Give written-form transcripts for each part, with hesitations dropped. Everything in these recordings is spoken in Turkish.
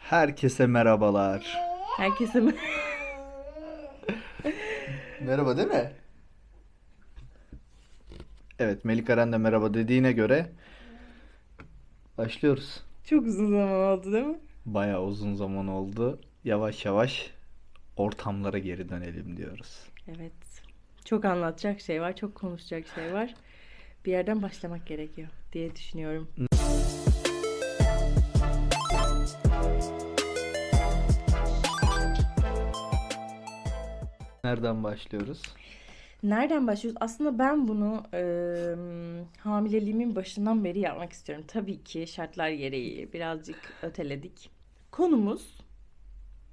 Herkese merhabalar. Herkese mi? Merhaba değil mi? Evet, Melik Eren de merhaba dediğine göre başlıyoruz. Çok uzun zaman oldu değil mi? Bayağı uzun zaman oldu. Yavaş yavaş ortamlara geri dönelim diyoruz. Evet. Çok anlatacak şey var, çok konuşacak şey var. Bir yerden başlamak gerekiyor diye düşünüyorum. Nereden başlıyoruz? Nereden başlıyoruz? Aslında ben bunu hamileliğimin başından beri yapmak istiyorum. Tabii ki şartlar gereği birazcık öteledik. Konumuz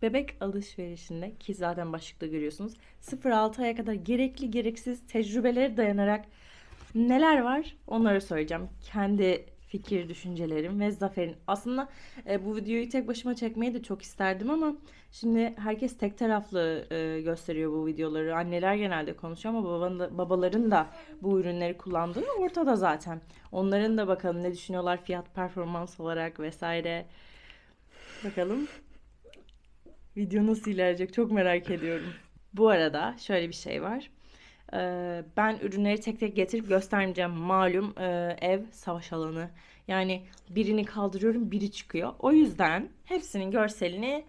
bebek alışverişinde ki zaten başlıkta görüyorsunuz. 0-6 aya kadar gerekli gereksiz tecrübelere dayanarak neler var onları söyleyeceğim. Kendi fikir düşüncelerim ve Zafer'in. Aslında bu videoyu tek başıma çekmeyi de çok isterdim ama şimdi herkes tek taraflı gösteriyor bu videoları. Anneler genelde konuşuyor ama babaların da bu ürünleri kullandığı ortada zaten. Onların da bakalım ne düşünüyorlar fiyat performans olarak vesaire. Bakalım video nasıl ilerleyecek çok merak ediyorum. Bu arada şöyle bir şey var. Ben ürünleri tek tek getirip göstermeyeceğim. Malum ev savaş alanı. Yani birini kaldırıyorum, biri çıkıyor. O yüzden hepsinin görselini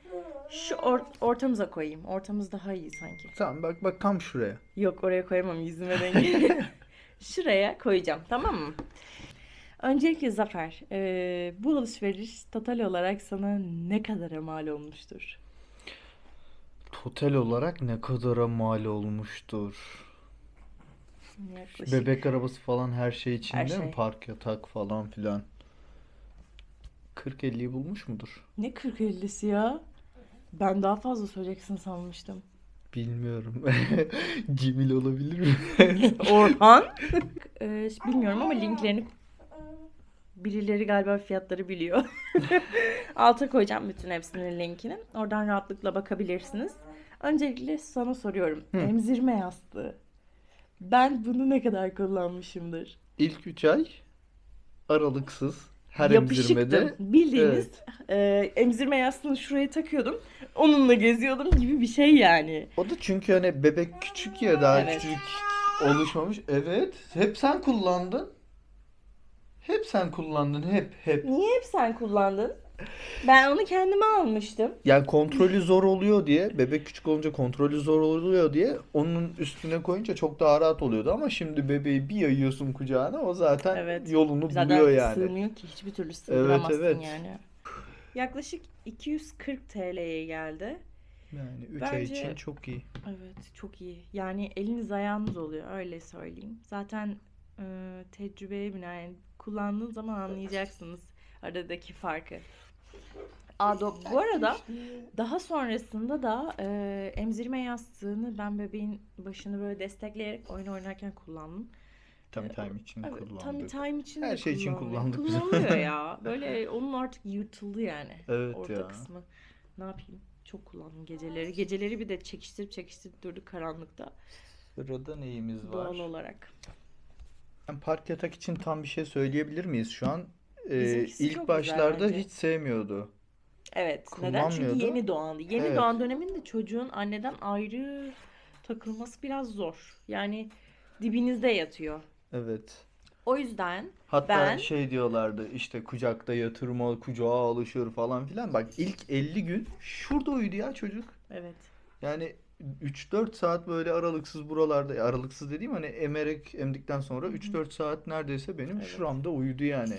şu ortamıza koyayım. Ortamız daha iyi sanki. Tamam bak tam şuraya. Yok oraya koyamam yüzüme denk. Şuraya koyacağım tamam mı? Öncelikle Zafer, bu alışveriş total olarak sana ne kadara mal olmuştur? Total olarak ne kadara mal olmuştur? Yaklaşık Bebek arabası falan her şey her içinde mi? şey. Park yatak falan filan. 40-50'yi bulmuş mudur? Ne 40-50'si ya? Ben daha fazla söyleyeceksin sanmıştım. Bilmiyorum. Cimil olabilir mi? Orhan? Bilmiyorum ama linklerini birileri galiba fiyatları biliyor. Alta koyacağım bütün hepsinin linkini. Oradan rahatlıkla bakabilirsiniz. Öncelikle sana soruyorum. Hı. Emzirme yastığı. Ben bunu ne kadar kullanmışımdır? İlk 3 ay aralıksız her Yapışıktım. emzirmede, Bildiğiniz evet. emzirme yastığını şuraya takıyordum. Onunla geziyordum gibi bir şey yani. O da çünkü hani bebek küçük ya, daha Evet. küçük oluşmamış. Evet. Hep sen kullandın. Hep sen kullandın. Hep. Niye hep sen kullandın? Ben onu kendime almıştım. Yani kontrolü zor oluyor diye, bebek küçük olunca kontrolü zor oluyor diye onun üstüne koyunca çok daha rahat oluyordu, ama şimdi bebeği bir yayıyorsun kucağına, o zaten Evet. yolunu buluyor Zaten yani. sığmıyor ki hiçbir türlü Evet, sığdıramazsın evet. yani. Yaklaşık 240 TL'ye geldi. Yani 3 ay için Bence çok iyi. evet çok iyi. Yani eliniz ayağınız oluyor öyle söyleyeyim. Zaten tecrübeye binaen kullandığın zaman anlayacaksınız aradaki farkı. Bu arada daha sonrasında da emzirme yastığını ben bebeğin başını böyle destekleyerek oyun oynarken kullandım. Tummy time için Evet, tummy kullandık. time için Her de şey için kullanılıyor. kullandık biz. Kullanılıyor ya. Böyle onun artık yırtıldı yani Evet orta ya. kısmı. Ne yapayım? Çok kullandım geceleri. Geceleri bir de çekiştirip durduk karanlıkta Sırada neyimiz doğal var? olarak. Yani park yatak için tam bir şey söyleyebilir miyiz şu an? Bizimkisi İlk çok güzel başlarda bence. hiç sevmiyordu. Evet. Neden? Çünkü Kullanmıyordu. yeni doğandı. Yeni Evet. doğan döneminde çocuğun anneden ayrı takılması biraz zor. Yani dibinizde yatıyor. Evet. O yüzden Hatta ben şey diyorlardı, işte kucakta yatırma, kucağa alışır falan filan. Bak, ilk 50 gün şurada uyudu ya çocuk. evet. Yani 3-4 saat böyle aralıksız buralarda, aralıksız dediğim hani emdikten sonra Hı üç hı. dört saat neredeyse benim Evet. şuramda uyudu yani.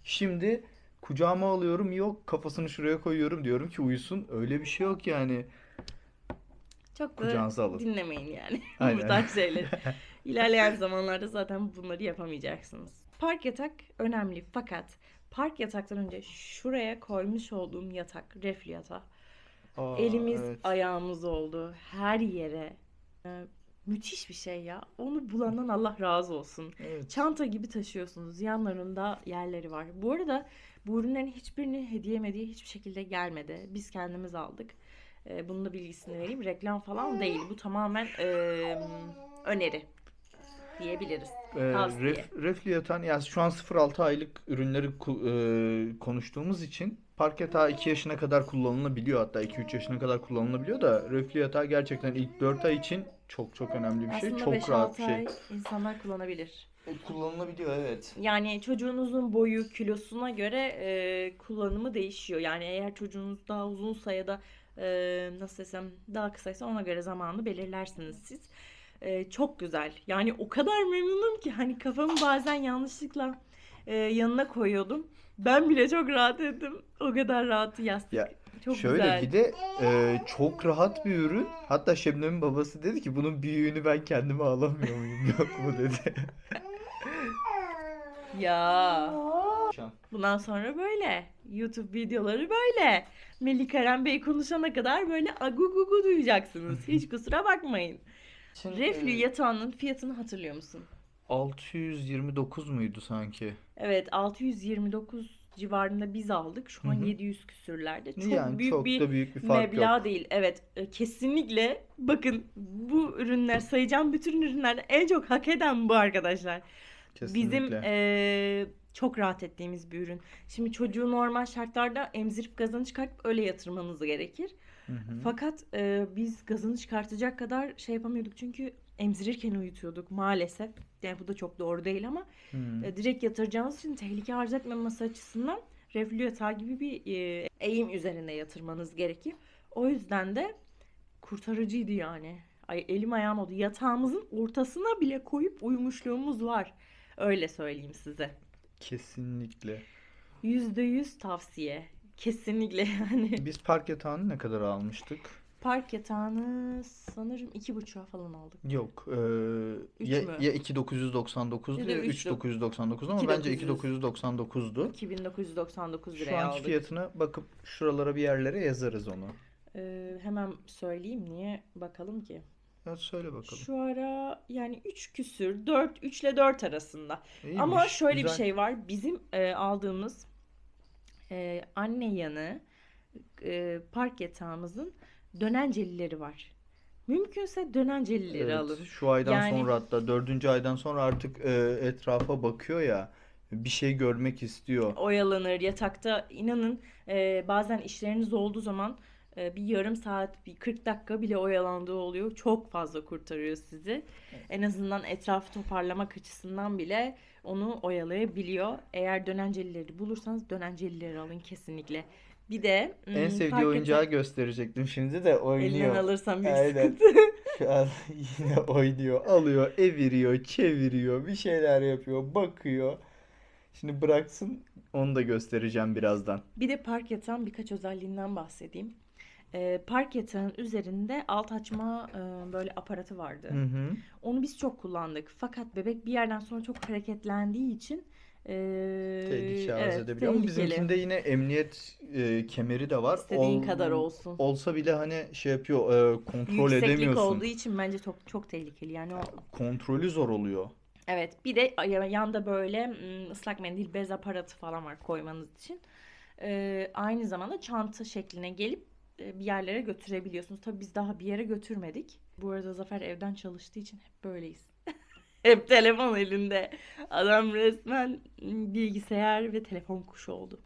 Şimdi kucağıma alıyorum, yok kafasını şuraya koyuyorum, diyorum ki uyusun. Öyle bir şey yok yani. Çok da Kucağınıza alın. dinlemeyin yani bu Aynen. tarz şeyleri. İlerleyen zamanlarda zaten bunları yapamayacaksınız. Park yatak önemli fakat park yataktan önce şuraya koymuş olduğum yatak, reflü yatağı. Aa, Elimiz evet. ayağımız oldu her yere. Müthiş bir şey ya. Onu bulandan Allah razı olsun. Evet. Çanta gibi taşıyorsunuz. Yanlarında yerleri var. Bu arada bu ürünlerin hiçbirini hediye mediye hiçbir şekilde gelmedi. Biz kendimiz aldık. Bunun da bilgisini vereyim. Reklam falan değil. Bu tamamen öneri diyebiliriz. Tavsiye. Reflü yatan, yani şu an 0-6 aylık ürünleri konuştuğumuz için park yatağı 2 yaşına kadar kullanılabiliyor. Hatta 2-3 yaşına kadar kullanılabiliyor da reflü yatağı gerçekten ilk 4 ay için çok çok önemli bir şey. Aslında Çok rahat bir 5-6 şey. ay insanlar kullanabilir. Kullanılabiliyor, evet. Yani çocuğunuzun boyu, kilosuna göre kullanımı değişiyor. Yani eğer çocuğunuz daha uzunsa ya da nasıl desem daha kısaysa ona göre zamanını belirlersiniz siz. Çok güzel. Yani o kadar memnunum ki hani kafamı bazen yanlışlıkla yanına koyuyordum. Ben bile çok rahat ettim. O kadar rahat yastık. Ya Çok şöyle güzel. bir de çok rahat bir ürün. Hatta Şebnem'in babası dedi ki bunun büyüğünü ben kendime alamıyor muyum, yok mu dedi. Ya. Bundan sonra böyle. YouTube videoları böyle. Melih Eren Bey konuşana kadar böyle agu gugu duyacaksınız. Hiç kusura bakmayın. Reflü yatağının fiyatını hatırlıyor musun? 629 muydu sanki? Evet, 629 civarında biz aldık. Şu Hı an hı. 700 küsürlerde. Çok Yani büyük çok bir da büyük bir fark meblağ yok. değil. Evet, kesinlikle bakın bu ürünler sayacağım bütün ürünlerden en çok hak eden bu arkadaşlar. Bizim Kesinlikle. çok rahat ettiğimiz bir ürün. Şimdi çocuğu normal şartlarda emzirip gazını çıkartıp öyle yatırmanız gerekir. Hı hı. Fakat biz gazını çıkartacak kadar şey yapamıyorduk çünkü emzirirken uyutuyorduk maalesef. Yani bu da çok doğru değil ama Hı. direkt yatıracağınız için tehlike arz etmemesi açısından reflü yatağı gibi bir eğim üzerine yatırmanız gerekir. O yüzden de kurtarıcıydı yani. Ay, elim ayağım oldu. Yatağımızın ortasına bile koyup uyumuşluğumuz var. Öyle söyleyeyim size. Kesinlikle. %100 tavsiye. Kesinlikle yani. Biz park yatağını ne kadar almıştık? Park yatağını sanırım 2,5'a falan aldık. Yok. Üç Ya, mü? ya 2.999'du Ya da ya üç dok- 3.999'du ama bence 2.999'du. 2.999 Şu liraya anki aldık. fiyatına bakıp şuralara bir yerlere yazarız onu. Hemen söyleyeyim niye bakalım ki. Ya söyle bakalım. Şu ara yani 3 küsür 4 3 ile 4 arasında. Ama İyiymiş, şöyle bir güzel. şey var. Bizim aldığımız anne yanı park yatağımızın dönencelileri var. Mümkünse dönencelileri Evet, alın. şu aydan Yani sonra hatta 4. aydan sonra artık etrafa bakıyor ya, bir şey görmek istiyor. oyalanır yatakta inanın bazen işleriniz olduğu zaman bir yarım saat bir 40 dakika bile oyalandığı oluyor. Çok fazla kurtarıyor sizi. En azından etrafı toparlamak açısından bile onu oyalayabiliyor. Eğer dönencelileri bulursanız dönencelileri alın kesinlikle. Bir de En sevdiği park oyuncağı yatak gösterecektim. Şimdi de elinden oynuyor. alırsam büyük Aynen. sıkıntı. Şu an yine oynuyor. Alıyor, eviriyor, çeviriyor, bir şeyler yapıyor, bakıyor. Şimdi bıraksın, onu da göstereceğim birazdan. Bir de park yatağın birkaç özelliğinden bahsedeyim. Park yatağın üzerinde alt açma böyle aparatı vardı. Hı hı. Onu biz çok kullandık. Fakat bebek bir yerden sonra çok hareketlendiği için Tehlike arz evet edebiliyor ama tehlikeli. bizimkinde yine emniyet kemeri de var. İstediğin kadar olsun. Olsa bile hani şey yapıyor, kontrol Yükseklik edemiyorsun. olduğu için bence çok çok tehlikeli. Yani o Kontrolü zor oluyor. evet bir de yanda böyle ıslak mendil bez aparatı falan var koymanız için. Aynı zamanda çanta şekline gelip bir yerlere götürebiliyorsunuz. Tabii biz daha bir yere götürmedik. Bu arada Zafer evden çalıştığı için hep böyleyiz. Hep telefon elinde. Adam resmen bilgisayar ve telefon kuşu oldu.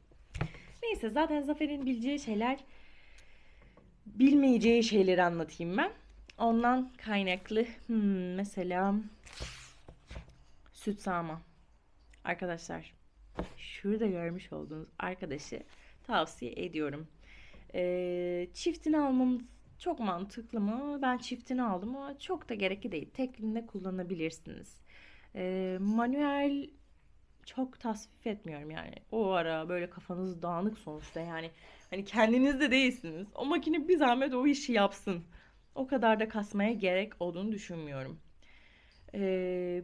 Neyse zaten Zafer'in bileceği şeyler, bilmeyeceği şeyleri anlatayım ben. Ondan kaynaklı mesela süt sağma. Arkadaşlar şurada görmüş olduğunuz arkadaşı tavsiye ediyorum. Çiftini almamız çok mantıklı mı? Ben çiftini aldım ama çok da gerekli değil. Teklinde kullanabilirsiniz. Manuel çok tasvip etmiyorum yani. O ara böyle kafanız dağınık sonuçta yani. Hani kendiniz de değilsiniz. O makine bir zahmet o işi yapsın. O kadar da kasmaya gerek olduğunu düşünmüyorum.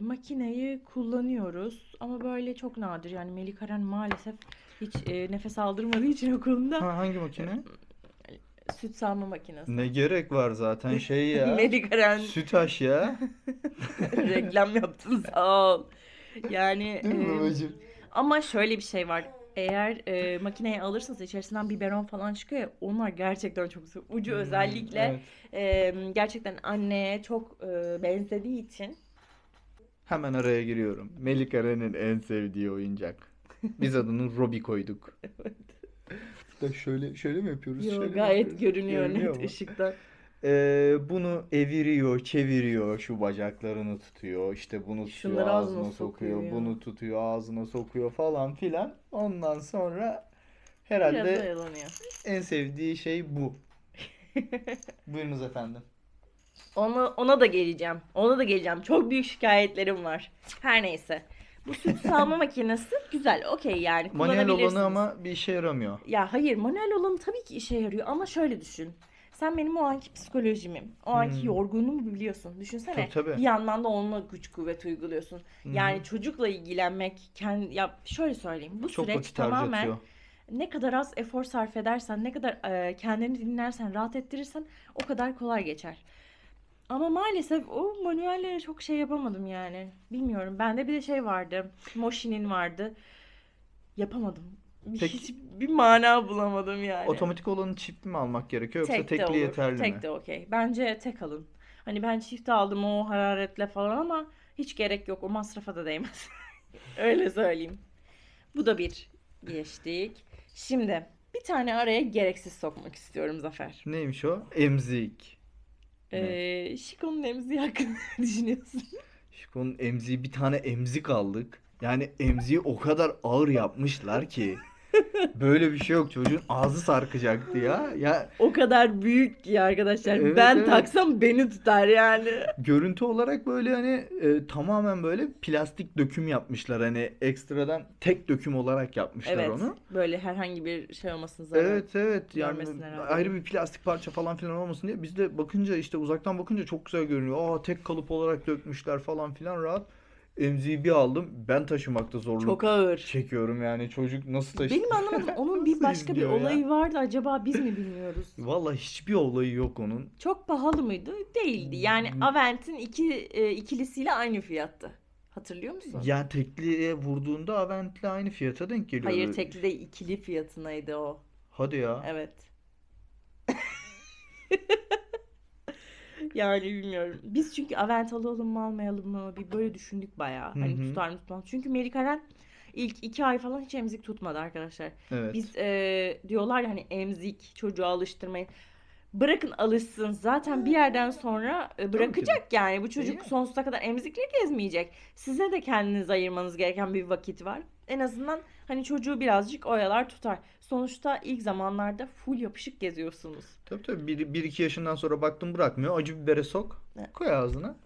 Makineyi kullanıyoruz ama böyle çok nadir. Yani Melih Karen maalesef hiç nefes aldırmadığı için o konuda Hangi makine? süt sağma makinesi. Ne gerek var zaten şey ya. Melih Karen Sütaş ya. reklam yaptın sağ ol. Yani Değil mi babacığım? ama şöyle bir şey var. Eğer makineyi alırsanız içerisinden biberon falan çıkıyor ya, onlar gerçekten çok güzel. Ucu özellikle Evet. gerçekten anneye çok benzediği için. Hemen araya giriyorum. Melih Eren'in en sevdiği oyuncak. Biz adını Robi koyduk. Da şöyle mi yapıyoruz? Yo, Şöyle mi gayet yapıyoruz? görünüyor Görünüyor net mu? ışıktan. Bunu eviriyor, çeviriyor, şu bacaklarını tutuyor, işte bunu tutuyor, Şunları ağzına ağzına sokuyor sokuyor, ya. bunu tutuyor, ağzına sokuyor falan filan. Ondan sonra Biraz herhalde oyalanıyor. en sevdiği şey bu. Buyurunuz efendim. Ona da geleceğim. Ona da geleceğim. Çok büyük şikayetlerim var. Her neyse. Bu süt sağma makinesi güzel. Okey yani Manuel olanı kullanabilirsiniz. ama bir işe yaramıyor. Ya hayır, manuel olanı tabii ki işe yarıyor ama şöyle düşün. Sen benim o anki psikolojimi, o anki yorgunluğumu biliyorsun. Düşünsene. Tabii, tabii. Bir yandan da onunla güç kuvvet uyguluyorsun. Yani çocukla ilgilenmek, ya şöyle söyleyeyim. Bu Çok süreç vakit tamamen harcatıyor. ne kadar az efor sarf edersen, ne kadar kendini dinlersen, rahat ettirirsen o kadar kolay geçer. Ama maalesef o manuellere çok şey yapamadım yani. Bilmiyorum. Bende bir de şey vardı. Moshin'in vardı. Yapamadım. Peki Hiçbir mana bulamadım yani. otomatik olanı çift mi almak gerekiyor yoksa Tek de tekli olur. yeterli mi? Tek de okey. Bence tek alın. Hani ben çift aldım o hararetle falan ama hiç gerek yok. O masrafa da değmez. Öyle söyleyeyim. Bu da bir geçtik. Şimdi bir tane araya gereksiz sokmak istiyorum Zafer. Neymiş o? Emzik. Ne? Şiko'nun emziği hakkında ne düşünüyorsun? Şiko'nun emziği, bir tane emzik aldık. Yani emziği o kadar ağır yapmışlar ki. Böyle bir şey yok, çocuğun ağzı sarkacaktı ya. Ya O kadar büyük ki arkadaşlar. evet, Ben evet. taksam beni tutar yani. Görüntü olarak böyle hani tamamen böyle plastik döküm yapmışlar. Hani ekstradan tek döküm olarak yapmışlar Evet. onu. Böyle herhangi bir şey olmasın, zarar Evet, evet, yani görmesin herhalde. ayrı bir plastik parça falan filan olmasın diye biz de bakınca, işte uzaktan bakınca çok güzel görünüyor. Aa, tek kalıp olarak dökmüşler falan filan, rahat. Emziği bir aldım, ben taşımakta zorluk Çok ağır. çekiyorum yani, çocuk nasıl Benim anlamadım, onun bir nasıl başka bir izliyor ya? olayı vardı, acaba biz mi bilmiyoruz? Vallahi hiçbir olayı yok onun. Çok pahalı mıydı? Değildi. Yani Avent'in ikilisiyle aynı fiyattı. Hatırlıyor musun? Yani tekliye vurduğunda Avent'le aynı fiyata denk Hayır, geliyordu. tekli de ikili fiyatınaydı o. Hadi ya. Evet. Yani bilmiyorum. Biz çünkü Avent alalım mı almayalım mı bir böyle düşündük bayağı. Hani Hı. tutar mı tutmaz. Çünkü Melikaren ilk 2 ay falan hiç emzik tutmadı arkadaşlar. Evet. Biz diyorlar ya hani emzik çocuğa alıştırmayın. Bırakın alışsın. Zaten bir yerden sonra Tabii ki de. bırakacak yani. Bu çocuk Yani. sonsuza kadar emzikle gezmeyecek. Size de kendinize ayırmanız gereken bir vakit var. En azından hani çocuğu birazcık oyalar tutar. Sonuçta ilk zamanlarda full yapışık geziyorsunuz. Tabii, tabii, 1-2 yaşından sonra baktım bırakmıyor. Acı bibere sok. Koy ağzına.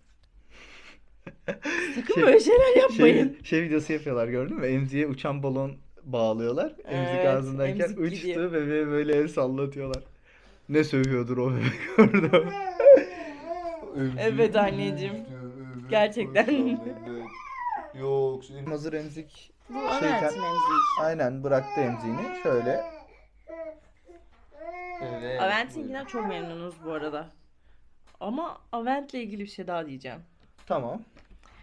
Sakın Şey, böyle şeyler yapmayın. şey videosu yapıyorlar, gördün mü? Emziğe uçan balon bağlıyorlar. Emzik Evet, ağzındayken emzik uçtu, gidiyor. bebeğe böyle el sallatıyorlar. Ne sövüyordur o bebek orada. Evet anneciğim. Gerçekten. Yok. Hazır emzik Bu şeyken Avent'in emziği işte. aynen bıraktı emziğini. Şöyle. Evet. Avent'inkinden çok memnunuz bu arada. Ama Avent'le ilgili bir şey daha diyeceğim. Tamam.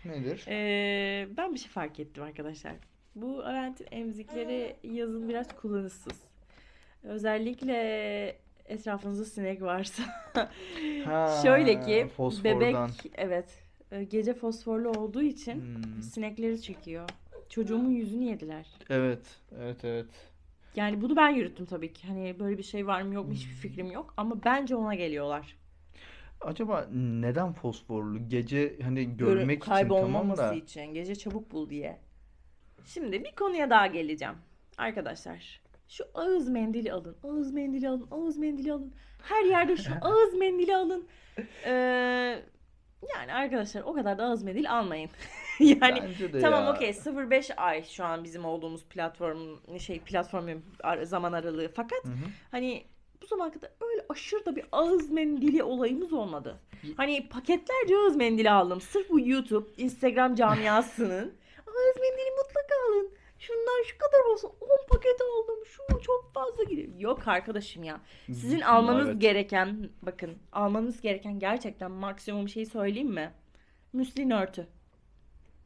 Nedir? Ben bir şey fark ettim arkadaşlar. Bu Avent'in emzikleri yazın biraz kullanışsız. Özellikle etrafınızda sinek varsa. Ha, Şöyle ki bebek, fosfordan. evet, gece fosforlu olduğu için Hmm. sinekleri çekiyor. Çocuğumun yüzünü yediler. Evet, evet, evet. Yani bunu ben yürüttüm tabii ki. Hani böyle bir şey var mı yok mu hiçbir fikrim yok. Ama bence ona geliyorlar. Acaba neden fosforlu? Gece hani görmek için, tamam Kaybolmaması da. için. Gece çabuk bul diye. Şimdi bir konuya daha geleceğim. Arkadaşlar, şu ağız mendili alın. Ağız mendili alın. Ağız mendili alın. Her yerde şu ağız mendili alın. Yani arkadaşlar o kadar da ağız mendil almayın. Yani Bence de tamam ya. okey 0-5 ay şu an bizim olduğumuz platform zaman aralığı. Fakat Hı hı. hani bu zamana kadar öyle aşırı da bir ağız mendili olayımız olmadı. Hani paketlerce ağız mendili aldım. Sırf bu YouTube, Instagram camiasının ağız mendili mutlaka alın. Şundan şu kadar olsun. 10 paket aldım. Şu çok fazla gidiyor. Yok arkadaşım ya. Sizin almanız Evet. gereken, bakın almanız gereken gerçekten maksimum şeyi söyleyeyim mi? Müslin örtü.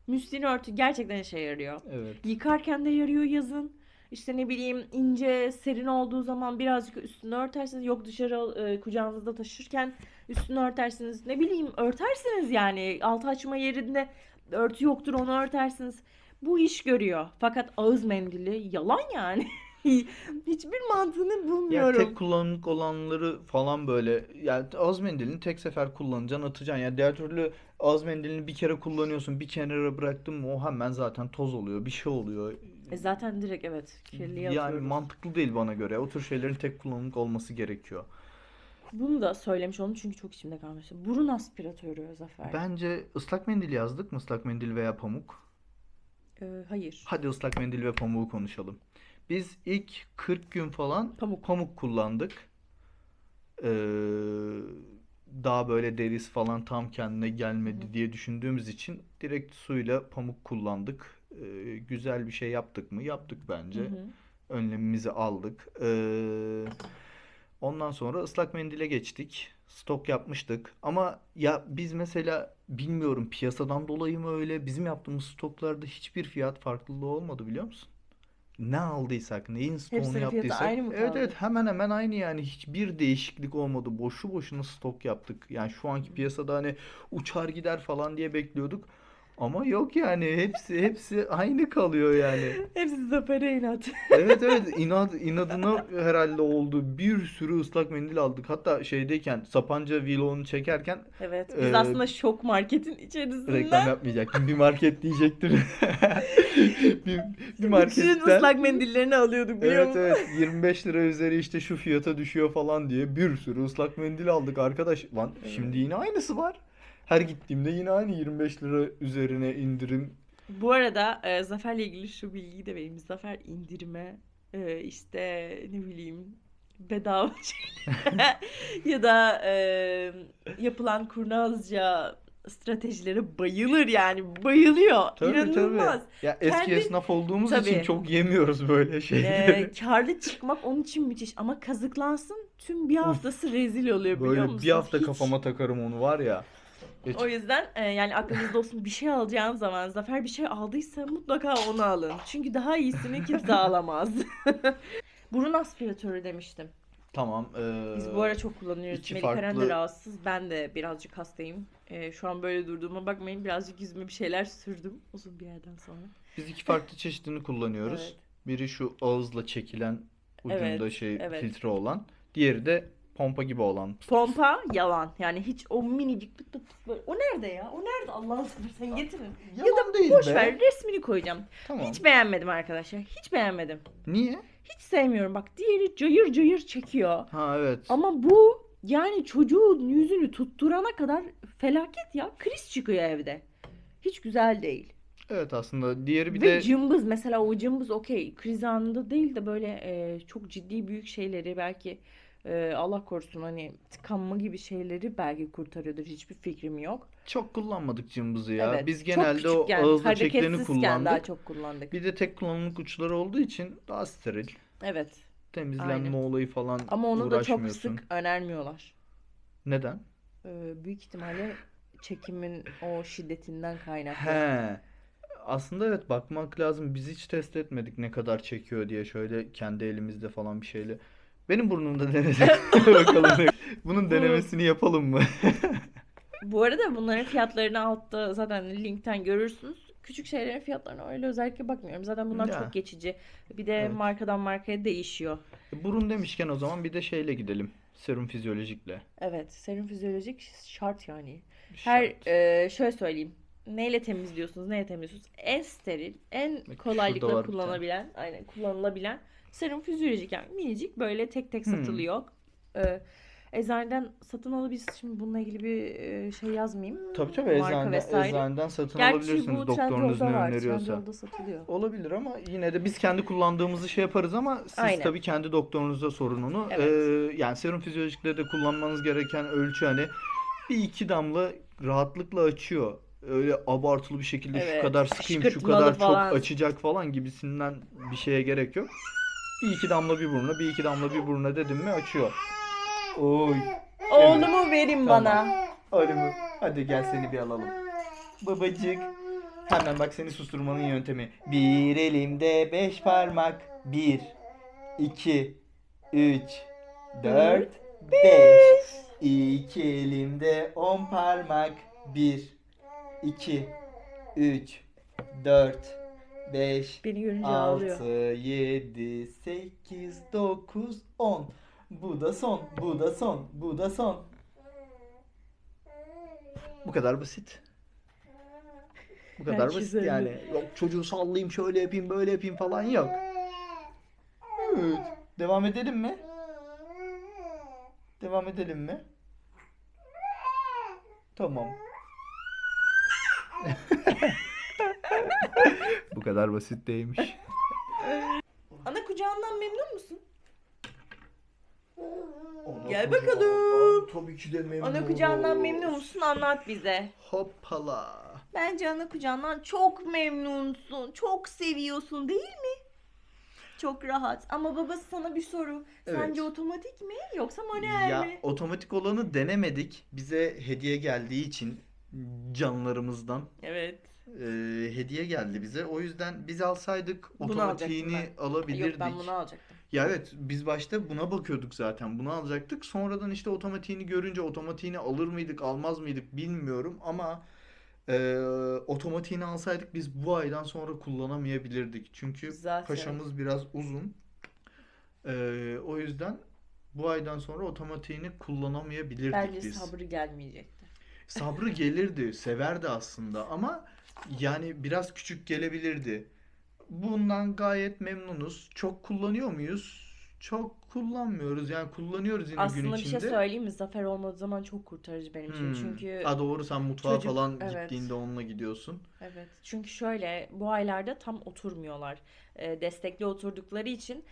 Müslin örtü gerçekten işe yarıyor. Evet. Yıkarken de yarıyor yazın. İşte ne bileyim ince serin olduğu zaman birazcık üstünü örtersiniz. Yok dışarı kucağınızda taşırken üstünü örtersiniz. Ne bileyim örtersiniz yani. Altı açma yerinde örtü yoktur onu örtersiniz. Bu iş görüyor. Fakat ağız mendili yalan yani. Hiçbir mantığını Ya bulmuyorum. tek kullanımlık olanları falan böyle, yani ağız mendilini tek sefer kullanacaksın, atacaksın. Yani diğer türlü ağız mendilini bir kere kullanıyorsun, bir kenara bıraktın mı o hemen zaten toz oluyor, bir şey oluyor. Zaten direkt evet kirliye Yani atıyoruz. mantıklı değil bana göre. O tür şeylerin tek kullanımlık olması gerekiyor. Bunu da söylemiş oldum çünkü çok içimde kalmıştı. Burun aspiratörü Zafer. Bence ıslak mendil yazdık mı? Islak mendil veya pamuk. Hayır. Hadi ıslak mendil ve pamuğu konuşalım. Biz ilk 40 gün falan Pamuk. pamuk kullandık. Ee, Daha böyle derisi falan tam kendine Hı gelmedi hı. diye düşündüğümüz için direkt suyla pamuk kullandık. Güzel bir şey yaptık mı? Yaptık Hı bence. hı. Önlemimizi aldık. Ondan sonra ıslak mendile geçtik. Stok yapmıştık. Ama ya biz mesela bilmiyorum, piyasadan dolayı mı öyle, bizim yaptığımız stoklarda hiçbir fiyat farklılığı olmadı, biliyor musun? Ne aldıysak, neyin stoğunu Hepsinin fiyatı yaptıysak, aynı mı evet evet, kaldı? hemen hemen aynı yani, hiçbir değişiklik olmadı. Boşu boşuna stok yaptık. Yani şu anki piyasada hani uçar gider falan diye bekliyorduk. Ama yok yani, hepsi aynı kalıyor yani. Hepsi Zafer'e inat. Evet evet, inadına herhalde oldu. Bir sürü ıslak mendil aldık. Hatta şeydeyken, Sapanca vlogunu çekerken Evet, biz e, aslında şok marketin reklam içerisinde yapmayacaktım. Bir market diyecektim. Bir, bir bütün marketten, ıslak mendillerini alıyorduk biliyor evet musun? evet, 25 lira üzeri işte şu fiyata düşüyor falan diye bir sürü ıslak mendil aldık arkadaş. Lan şimdi yine aynısı var. Her gittiğimde yine aynı 25 lira üzerine indirim. Bu arada Zafer'le ilgili şu bilgiyi de vereyim. Zafer indirime işte ne bileyim bedava ya da yapılan kurnazca stratejilere bayılır yani bayılıyor. Tabii tabii. İnanılmaz. Ya eski Kendi esnaf olduğumuz için tabii çok yemiyoruz böyle şeyleri. karlı çıkmak onun için müthiş ama kazıklansın tüm bir Uf, haftası rezil oluyor biliyor böyle bir musun? hafta Hiç. kafama takarım onu var ya. O Hiç. yüzden yani aklınızda olsun bir şey alacağınız zaman Zafer bir şey aldıysa mutlaka onu alın. Çünkü daha iyisini kimse alamaz. Burun aspiratörü demiştim. Tamam. Biz bu ara çok kullanıyoruz. İki Melikaren de farklı rahatsız. Ben de birazcık hastayım. Şu an böyle durduğuma bakmayın. Birazcık yüzüme bir şeyler sürdüm uzun bir yerden sonra. Biz iki farklı çeşidini Evet. kullanıyoruz. Biri şu ağızla çekilen, ucunda Evet. şey Evet. filtre olan. Diğeri de pompa gibi olan. Pompa yalan. Yani hiç o minicik pıt pıt pıt böyle. O nerede ya? O nerede? Allah'ını seversen getirin. Yalan değil Boş be. ver resmini koyacağım. Tamam. Hiç beğenmedim arkadaşlar. Hiç beğenmedim. Niye? Hiç sevmiyorum. Bak diğeri cayır cayır çekiyor. Ha evet. Ama bu yani çocuğun yüzünü tutturana kadar felaket ya. Kriz çıkıyor evde. Hiç güzel değil. Evet, aslında diğeri bir Ve de cımbız mesela o cımbız okey. Kriz anında değil de böyle çok ciddi büyük şeyleri belki Allah korusun hani tıkanma gibi şeyleri belki kurtarıyordur. Hiçbir fikrim yok. çok kullanmadık cımbızı ya. Evet. Biz Çok genelde o küçükken, ağızla çekileni hareketsizken daha kullandık. çok kullandık. Bir de tek kullanımlık uçları olduğu için daha steril. Evet. Temizlenme Aynen. olayı falan Ama onu da çok uğraşmıyorsun. sık önermiyorlar. Neden? Büyük ihtimalle çekimin o şiddetinden kaynaklı. He. Aslında evet, bakmak lazım. Biz hiç test etmedik ne kadar çekiyor diye, şöyle kendi elimizde falan bir şeyle. Benim burnumda denedik. Bakalım. Bunun Bu denemesini yapalım mı? bu arada bunların fiyatlarını altta zaten linkten görürsünüz. Küçük şeylerin fiyatlarına öyle özellikle bakmıyorum. Zaten bunlar çok Ya geçici. Bir de evet. markadan markaya değişiyor. Burun demişken o zaman bir de şeyle gidelim. Serum fizyolojikle. Evet, serum fizyolojik şart yani. Şart. Şöyle söyleyeyim. Neyle temizliyorsunuz, neyle temizliyorsunuz? En steril, en Bak şurada kolaylıkla var bir tane. kullanabilen, aynen kullanılabilen serum fizyolojik yani minicik böyle tek tek Hmm. satılıyor. Ee, Eczaneden satın alabilirsiniz. Şimdi bununla ilgili bir şey yazmayayım. Tabii tabii, Marka vesaire. eczaneden satın Gerçi alabilirsiniz bu doktorunuz ne Trendyol'da var. öneriyorsa. Trendyol'da satılıyor. Olabilir ama yine de biz kendi kullandığımızı şey yaparız, ama siz Aynen. tabii kendi doktorunuza sorun onu. Evet. Yani serum fizyolojikte de kullanmanız gereken ölçü hani bir iki damla rahatlıkla açıyor. Öyle abartılı bir şekilde şu Evet. kadar sıkayım, şu Fışkırtmalı kadar çok falan. açacak falan gibisinden bir şeye gerek yok. Bir iki damla bir buruna, bir iki damla bir buruna dedim mi açıyor. Oy. Evet. Oğlumu verin Tamam. bana. Arımı. Hadi gel seni bir alalım. Babacık. Hemen bak, seni susturmanın yöntemi. Bir elimde 5 parmak. 1, 2, 3, 4, 5. İki elimde 10 parmak. 1, 2, 3, 4, 5, Beni görünce ağlıyor. 6, 7, 8, 9, 10. Bu da son, bu da son, bu da son. Bu kadar basit. Bu kadar Herkes basit öyle. yani. Yok çocuğu sallayayım, şöyle yapayım, böyle yapayım falan yok. Evet. Devam edelim mi? Devam edelim mi? Tamam. Bu kadar basit değilmiş. Ana kucağından memnun musun? Ana Gel kucağından bakalım. Tabii ki de memnunum. Ana kucağından memnun musun? Anlat bize. Hoppala. Bence ana kucağından çok memnunsun. Çok seviyorsun değil mi? Çok rahat. Ama babası sana bir soru. Evet. Sence otomatik mi yoksa manuel Ya mi? otomatik olanı denemedik. Bize hediye geldiği için canlarımızdan Evet. hediye geldi bize. O yüzden biz alsaydık Bunu otomatiğini alacaktım alabilirdik. Yok, ben bunu alacaktım. Ya evet biz başta buna bakıyorduk zaten. Bunu alacaktık. Sonradan işte otomatiğini görünce otomatiğini alır mıydık almaz mıydık bilmiyorum ama otomatiğini alsaydık biz bu aydan sonra kullanamayabilirdik. Çünkü Zaten. paşamız biraz uzun. O yüzden bu aydan sonra otomatiğini kullanamayabilirdik Bence biz. sabrı gelmeyecekti. Sabrı gelirdi, severdi aslında ama yani biraz küçük gelebilirdi. Bundan gayet memnunuz. Çok kullanıyor muyuz? Çok kullanmıyoruz. Yani kullanıyoruz yine gün Aslında bir şey içinde. söyleyeyim mi? Zafer olmadığı zaman çok kurtarıcı benim için. Çünkü Ha doğru sen mutfağa çocuk, falan evet. gittiğinde onunla gidiyorsun. Evet. Çünkü şöyle bu aylarda tam oturmuyorlar. Destekli oturdukları için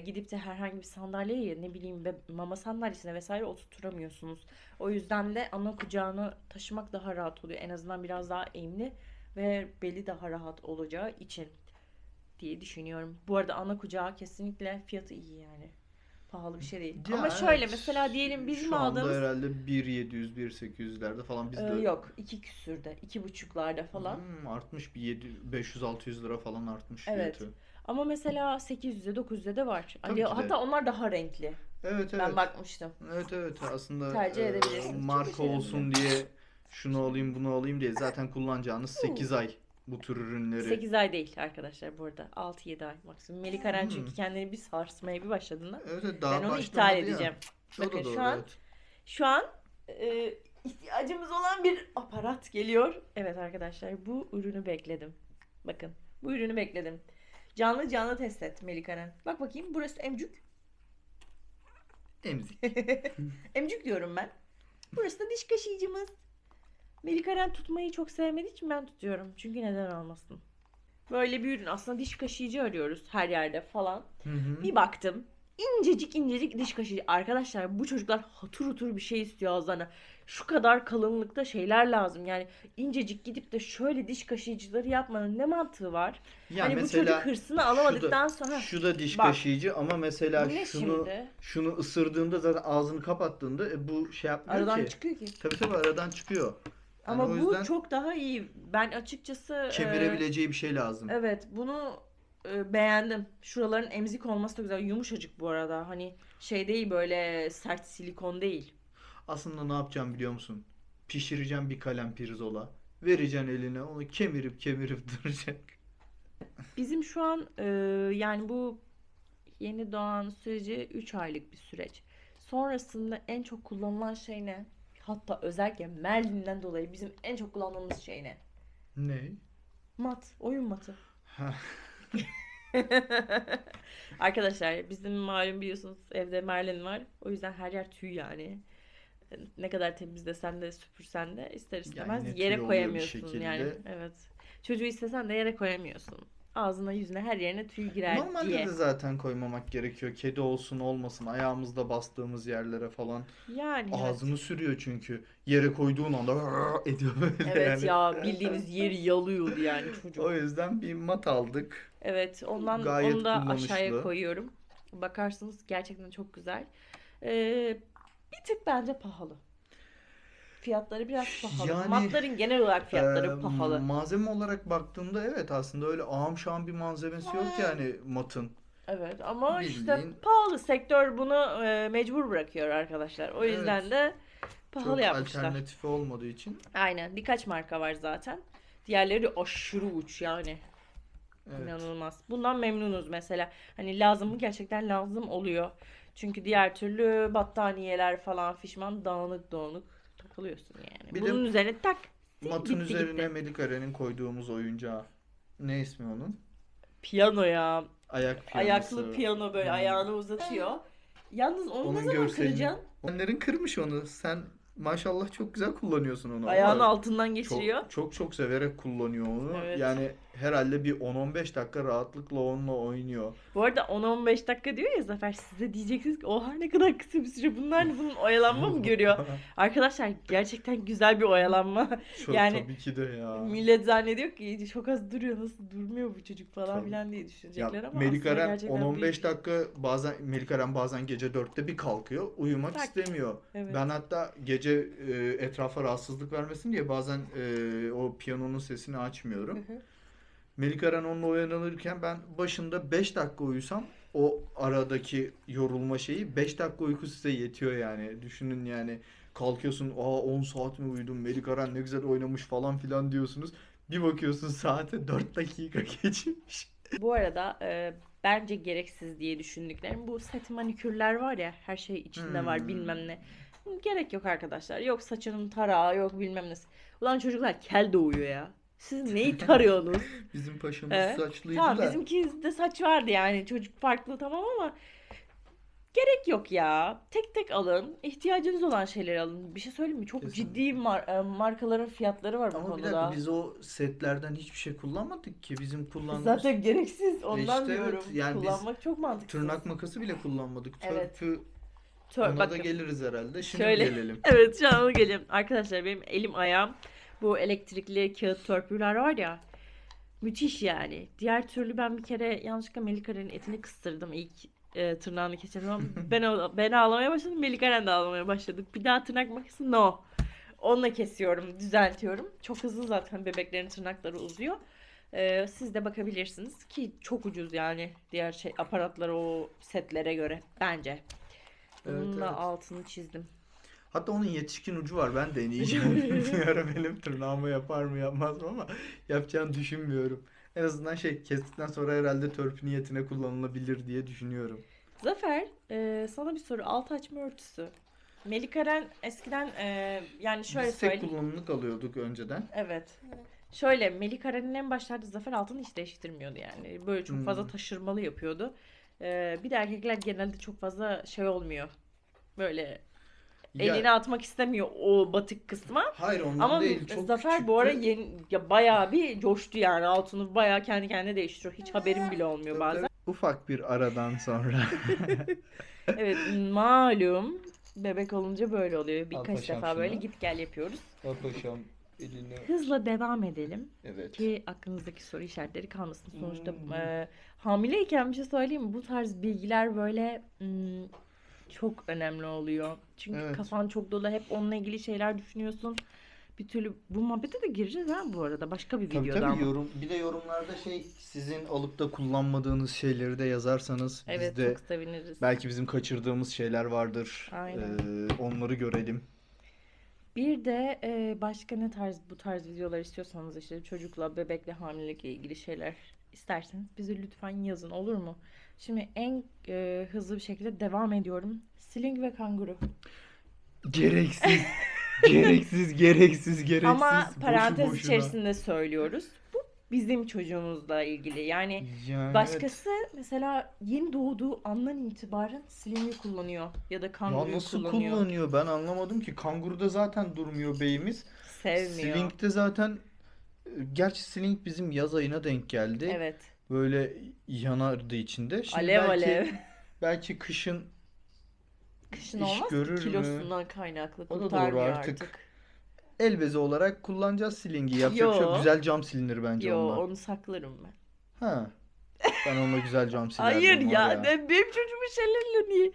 gidip de herhangi bir sandalyeye ne bileyim mama sandalyesine vesaire oturtamıyorsunuz. O yüzden de ana kucağını taşımak daha rahat oluyor. En azından biraz daha eğimli ve beli daha rahat olacağı için diye düşünüyorum. Bu arada ana kucağı kesinlikle fiyatı iyi yani. Pahalı bir şey değil. Ya Ama şöyle evet, mesela diyelim bizim şu anda aldığımız herhalde 1.700 1.800'lerde falan bizde yok 2 küsürde 2,5'larda falan. artmış bir 500-600 lira falan artmış Evet. fiyatı. Ama mesela 800'de 900'de de var. Tabii ki de. Hatta onlar daha renkli. Evet Ben evet. bakmıştım. Evet aslında Tercih edebilirsiniz. Çok marka teşekkür olsun ederim. diye şunu alayım bunu alayım diye zaten kullanacağınız 8 ay bu tür ürünleri. 8 ay değil arkadaşlar bu arada. 6-7 ay maksimum. Melikaren çünkü kendini bir sarsmaya bir başladığında Evet daha ben onu başlamadı iptal ya. edeceğim. O da Bakın doğru, şu an evet. Şu an ihtiyacımız olan bir aparat geliyor. Evet arkadaşlar bu ürünü bekledim. Bakın bu ürünü bekledim. Canlı canlı test et Melikaren. Bak bakayım burası emcük. Emzik. Emcük diyorum ben. Burası da diş kaşıyıcımız. Melikaren tutmayı çok sevmediği için ben tutuyorum. Çünkü neden olmasın. Böyle bir ürün. Aslında diş kaşıyıcı arıyoruz her yerde falan. Hı hı. Bir baktım. İncecik incecik diş kaşıyıcı. Arkadaşlar bu çocuklar hatır hutur bir şey istiyor ağızlarına. Şu kadar kalınlıkta şeyler lazım. Yani incecik gidip de şöyle diş kaşıyıcıları yapmanın ne mantığı var? Ya Hani bu mesela çocuk hırsını alamadıktan sonra. şu da diş Bak. kaşıyıcı ama mesela Bu ne şimdi? şunu ısırdığında zaten ağzını kapattığında bu şey yapmıyor Aradan ki. çıkıyor ki. Tabii aradan çıkıyor. Yani Ama o bu yüzden çok daha iyi. Ben açıkçası kemirebileceği bir şey lazım. evet bunu beğendim. Şuraların emzik olması da güzel. Yumuşacık bu arada. Hani şey değil böyle sert silikon değil. Aslında ne yapacağım biliyor musun? Pişireceğim bir kalem pirzola. Vereceksin eline onu kemirip kemirip duracak. Bizim şu an yani bu yeni doğan süreci 3 aylık bir süreç. Sonrasında en çok kullanılan şey ne? Hatta özellikle Merlin'den dolayı bizim en çok kullandığımız şey ne? Ne? Mat. Oyun matı. Ha, Arkadaşlar bizim malum biliyorsunuz evde Merlin var. O yüzden her yer tüy yani. Ne kadar temizlesen de süpürsen de ister istemez yine tüy yere oluyor bir koyamıyorsun şekilde. yani. Evet. Çocuğu istesen de yere koyamıyorsun. Ağzına yüzüne her yerine tüy girer Normalde diye. de zaten koymamak gerekiyor. Kedi olsun olmasın ayağımızda bastığımız yerlere falan. Yani evet. Ağzını sürüyor çünkü. Yere koyduğun anda ediyor böyle Evet yani. ya bildiğiniz yeri yalıyordu yani çocuk. O yüzden bir mat aldık. Evet Gayet onu da kullanışlı. aşağıya koyuyorum. Bakarsınız gerçekten çok güzel. Ee, bir tık bence pahalı. Fiyatları biraz pahalı. Yani, Matların genel olarak fiyatları pahalı. Malzeme olarak baktığımda evet aslında öyle ağam şahım bir malzemesi yok yani matın. Evet ama işte Bildiğin- pahalı. Sektör bunu mecbur bırakıyor arkadaşlar. O yüzden Evet. de pahalı Çok yapmışlar. alternatifi olmadığı için. Aynen. Birkaç marka var zaten. Diğerleri aşırı uç yani. Evet. İnanılmaz. Bundan memnunuz mesela. Hani lazım mı? Gerçekten lazım oluyor. Çünkü diğer türlü battaniyeler falan fişman dağınık dağınık takılıyorsun yani. Bir de Bunun üzerine tak. matın Bitti üzerine gitti. Medikare'nin koyduğumuz oyuncağı. Ne ismi onun? Piyano ya. Ayak Ayaklı piyanosu. piyano böyle ayağını uzatıyor. Yalnız onu ne Onun zaman görselini. kıracaksın? Onların kırmış onu. Sen maşallah çok güzel kullanıyorsun onu Ayağını ama altından geçiriyor. çok severek kullanıyor onu. Evet. Yani herhalde bir 10-15 dakika rahatlıkla onunla oynuyor. Bu arada 10-15 dakika diyor ya Zafer, size diyeceksiniz ki oha ne kadar kısa bir süre, bunlar ne, bunun oyalanma mı görüyor? Arkadaşlar gerçekten güzel bir oyalanma. Çok Yani tabii ki de ya. millet zannediyor ki çok az duruyor, nasıl durmuyor bu çocuk falan Tabii. filan diye Ya düşünecekler ama aslında Melikaren gerçekten 10-15 dakika bazen Melikaren bazen gece 4'te bir kalkıyor. Uyumak Tak. istemiyor. Evet. Ben hatta gece etrafa rahatsızlık vermesin diye bazen o piyanonun sesini açmıyorum. Hı hı. Melikaren onunla oynanırken ben başında 5 dakika uyusam o aradaki yorulma şeyi 5 dakika uyku size yetiyor yani. Düşünün yani kalkıyorsun 10 saat mi uyudum Melikaren ne güzel oynamış falan filan diyorsunuz. Bir bakıyorsun saate 4 dakika geçmiş. Bu arada bence gereksiz diye düşündüklerim bu set manikürler var ya, her şey içinde var bilmem ne. Gerek yok arkadaşlar. Yok saçının tarağı, yok bilmem nesi. Ulan çocuklar kel doğuyor ya. Siz neyi tarıyorsunuz? Bizim paşamız He? saçlıydı Tamam, da. bizimkinde saç vardı yani, çocuk farklı tamam ama gerek yok ya. Tek tek alın. İhtiyacınız olan şeyleri alın. Bir şey söyleyeyim mi? Çok Kesinlikle. ciddi markaların fiyatları var bu Ama bir konuda. dakika biz o setlerden hiçbir şey kullanmadık ki. Bizim kullandığımız Zaten gereksiz. Ondan işte evet, diyorum. yani biz Kullanmak çok mantıksız. tırnak makası bile kullanmadık. Evet. Törpü ona da Bakın. geliriz herhalde. Şimdi Şöyle. gelelim. Evet, şu an ona geleceğim. Arkadaşlar benim elim ayağım bu elektrikli kağıt törpüler var ya. Müthiş yani. Diğer türlü ben bir kere yanlışlıkla Melika'nın etini kıstırdım ilk tırnağını geçen zaman. Ben ağlamaya başladım. Melika'nın de ağlamaya başladık. Bir daha tırnak makası no. Onunla kesiyorum, düzeltiyorum. Çok hızlı zaten bebeklerin tırnakları uzuyor. Siz de bakabilirsiniz ki çok ucuz yani diğer şey aparatlara, o setlere göre bence. Evet, Bununla evet. altını çizdim. Hatta onun yetişkin ucu var. Ben deneyeceğim. Bilmiyorum benim tırnağıma yapar mı yapmaz mı ama yapacağını düşünmüyorum. En azından kestikten sonra herhalde törpü niyetine kullanılabilir diye düşünüyorum. Zafer, sana bir soru. Alt açma örtüsü. Melikaren eskiden yani şöyle Biz tek söyleyeyim. kullanımlık alıyorduk önceden. Evet. Şöyle Melikaren'in en başlarda Zafer altını hiç değiştirmiyordu yani. Böyle çok fazla taşırmalı yapıyordu. Bir de erkekler genelde çok fazla şey olmuyor. Böyle Ya, eline atmak istemiyor o batık kısma. hayır ondan Ama değil. Çok Zafer bu ara küçüktü. bayağı bir coştu yani. Altını bayağı kendi kendine değiştiriyor. Hiç haberim bile olmuyor Tabii, bazen. tabii. Ufak bir aradan sonra. Evet, malum bebek olunca böyle oluyor. Al Birkaç paşam defa böyle şunu. git gel yapıyoruz. Al paşam elini. Hızla devam edelim Evet. ki aklınızdaki soru işaretleri kalmasın. Sonuçta hamileyken bir şey söyleyeyim mi? Bu tarz bilgiler böyle çok önemli oluyor. Çünkü Evet. kafan çok dolu, hep onunla ilgili şeyler düşünüyorsun. Bir türlü bu muhabbete de gireceğiz ha bu arada, başka bir Tabii videoda tabii ama. bir de yorumlarda sizin alıp da kullanmadığınız şeyleri de yazarsanız Evet, biz de çok seviniriz. belki bizim kaçırdığımız şeyler vardır. Aynen. Onları görelim. Bir de başka ne tarz, bu tarz videolar istiyorsanız, işte çocukla, bebekle, hamilelikle ilgili şeyler isterseniz bizi lütfen yazın, olur mu? Şimdi en hızlı bir şekilde devam ediyorum. Sling ve kanguru. Gereksiz. Gereksiz. Ama Boşu parantez boşuna. içerisinde söylüyoruz. Bu bizim çocuğumuzla ilgili. Yani Yani başkası mesela yeni doğduğu andan itibaren Sling'i kullanıyor ya da evet. Ya kanguruyu nasıl kullanıyor. kullanıyor? Ben anlamadım ki. Kanguruda zaten durmuyor beyimiz. Sevmiyor. Sling'de zaten gerçi Sling bizim yaz ayına denk geldi. Evet. Böyle yanardı içinde. Şimdi Alev alev. belki kışın Kışın iş olmaz ki, görür mü? kilosundan kaynaklı O da doğru kurtarmıyor artık. artık. El bezi olarak kullanacağız Sling'i. Yapacak bir şey yok. Yo. Güzel cam silinir bence Yo, onunla. onu saklarım ben. Ha. Ben onunla güzel cam silerdim Hayır var ya, ya. benim çocuğumun şeylerle niye